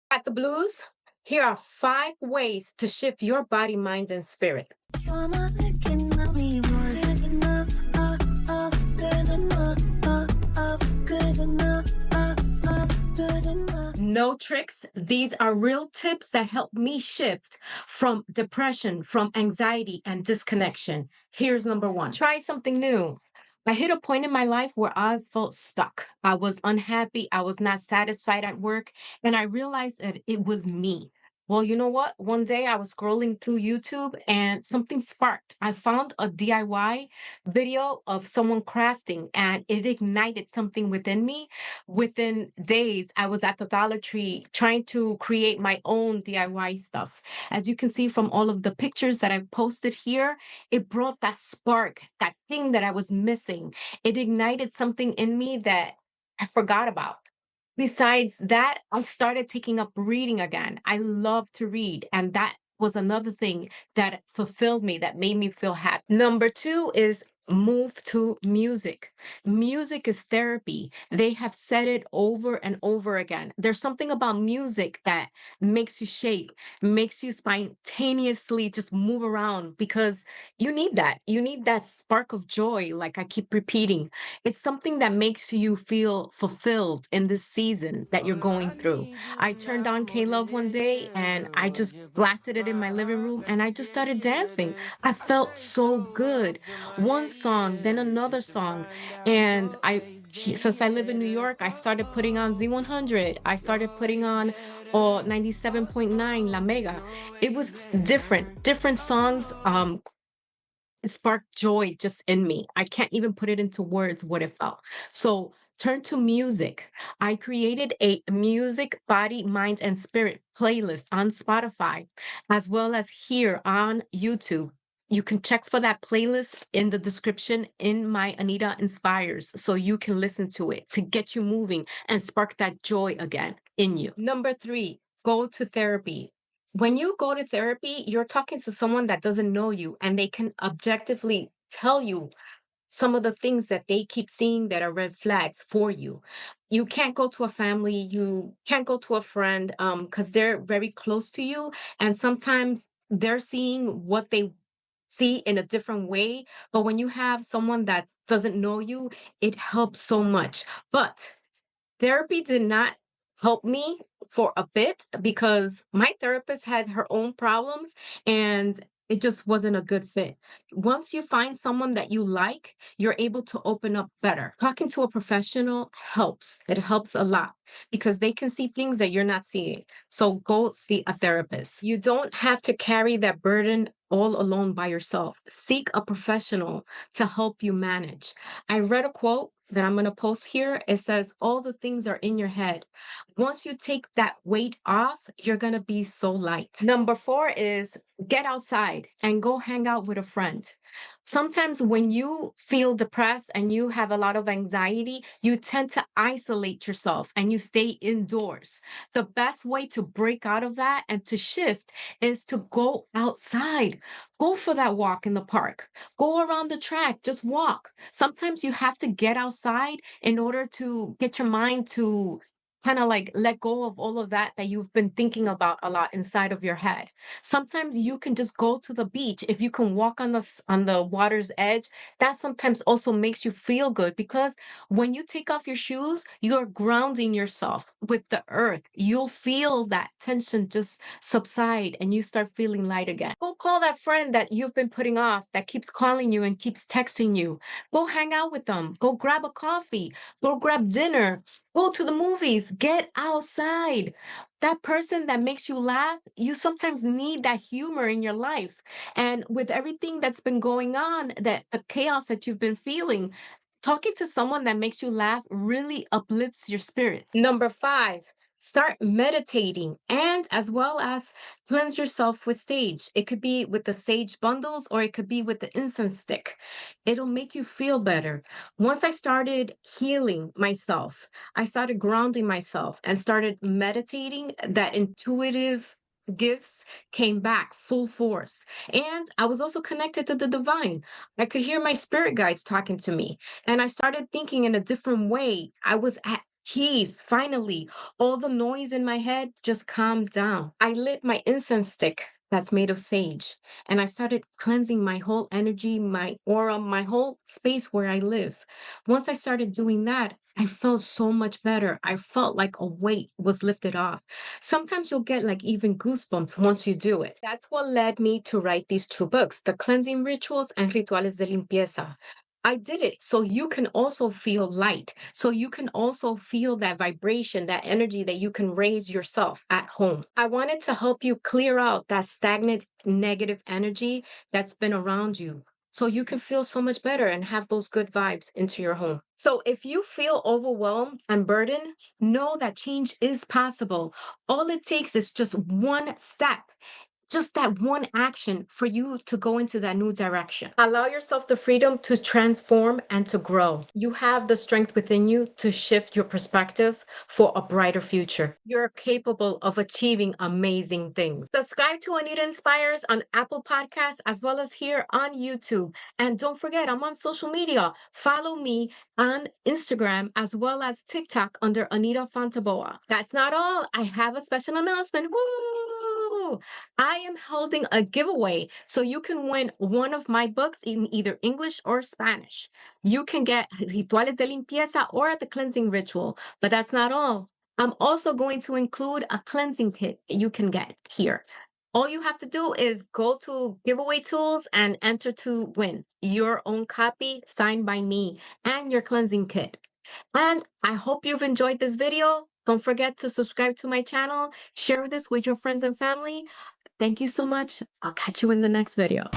At the blues, here are 5 ways to shift your body, mind, and spirit. You're not looking at me, good enough, good enough, good enough, good enough. No tricks. These are real tips that help me shift from depression, from anxiety, and disconnection. Here's number 1. Try something new. I hit a point in my life where I felt stuck. I was unhappy. I was not satisfied at work. And I realized that it was me. Well, you know what? One day I was scrolling through YouTube and something sparked. I found a DIY video of someone crafting and it ignited something within me. Within days, I was at the Dollar Tree trying to create my own DIY stuff. As you can see from all of the pictures that I posted here, it brought that spark, that thing that I was missing. It ignited something in me that I forgot about. Besides that, I started taking up reading again. I love to read, and that was another thing that fulfilled me, that made me feel happy. Number 2 is move to music. Music is therapy. They have said it over and over again. There's something about music that makes you shake, makes you spontaneously just move around because you need that. You need that spark of joy, like I keep repeating. It's something that makes you feel fulfilled in this season that you're going through. I turned on K Love one day and I just blasted it in my living room and I just started dancing. I felt so good. One song, then another song. And since I live in New York, I started putting on Z100. I started putting on 97.9 La Mega. It was different songs. It sparked joy just in me. I can't even put it into words what it felt. So turn to music. I created a music, body, mind, and spirit playlist on Spotify, as well as here on YouTube. You can check for that playlist in the description in my Anita Inspires so you can listen to it to get you moving and spark that joy again in you. Number 3, go to therapy. When you go to therapy, you're talking to someone that doesn't know you and they can objectively tell you some of the things that they keep seeing that are red flags for you. You can't go to a family, you can't go to a friend because they're very close to you. And sometimes they're seeing what they see in a different way. But when you have someone that doesn't know you, it helps so much. But therapy did not help me for a bit because my therapist had her own problems and it just wasn't a good fit. Once you find someone that you like, you're able to open up better. Talking to a professional helps. It helps a lot because they can see things that you're not seeing. So go see a therapist. You don't have to carry that burden all alone by yourself. Seek a professional to help you manage. I read a quote that I'm going to post here. It says, all the things are in your head. Once you take that weight off, you're going to be so light. Number 4 is get outside and go hang out with a friend. Sometimes when you feel depressed and you have a lot of anxiety, you tend to isolate yourself and you stay indoors. The best way to break out of that and to shift is to go outside. Go for that walk in the park. Go around the track, just walk. Sometimes you have to get outside in order to get your mind to kind of like let go of all of that that you've been thinking about a lot inside of your head. Sometimes you can just go to the beach. If you can walk on on the water's edge, that sometimes also makes you feel good because when you take off your shoes, you're grounding yourself with the earth. You'll feel that tension just subside and you start feeling light again. Go call that friend that you've been putting off that keeps calling you and keeps texting you. Go hang out with them. Go grab a coffee. Go grab dinner. Go to the movies. Get outside. That person that makes you laugh, you sometimes need that humor in your life. And with everything that's been going on, that the chaos that you've been feeling, talking to someone that makes you laugh really uplifts your spirits. Number 5, start meditating and as well as cleanse yourself with sage. It could be with the sage bundles or it could be with the incense stick. It'll make you feel better. Once I started healing myself, I started grounding myself and started meditating, that intuitive gifts came back full force. And I was also connected to the divine. I could hear my spirit guides talking to me. And I started thinking in a different way. I was at peace. Finally, all the noise in my head just calmed down. I lit my incense stick that's made of sage, and I started cleansing my whole energy, my aura, my whole space where I live. Once I started doing that, I felt so much better. I felt like a weight was lifted off. Sometimes you'll get like even goosebumps once you do it. That's what led me to write these two books, The Cleansing Rituals and Rituales de Limpieza. I did it so you can also feel light, so you can also feel that vibration, that energy that you can raise yourself at home. I wanted to help you clear out that stagnant negative energy that's been around you, so you can feel so much better and have those good vibes into your home. So if you feel overwhelmed and burdened, know that change is possible. All it takes is just one step, just that one action for you to go into that new direction. Allow yourself the freedom to transform and to grow. You have the strength within you to shift your perspective for a brighter future. You're capable of achieving amazing things. Subscribe to Anita Inspires on Apple Podcasts as well as here on YouTube. And don't forget, I'm on social media. Follow me on Instagram as well as TikTok under Anita Fonteboa. That's not all. I have a special announcement. Woo! I am holding a giveaway so you can win one of my books in either English or Spanish. You can get Rituales de Limpieza or the Cleansing Ritual, but that's not all. I'm also going to include a cleansing kit you can get here. All you have to do is go to giveaway tools and enter to win your own copy signed by me and your cleansing kit. And I hope you've enjoyed this video. Don't forget to subscribe to my channel, share this with your friends and family. Thank you so much. I'll catch you in the next video.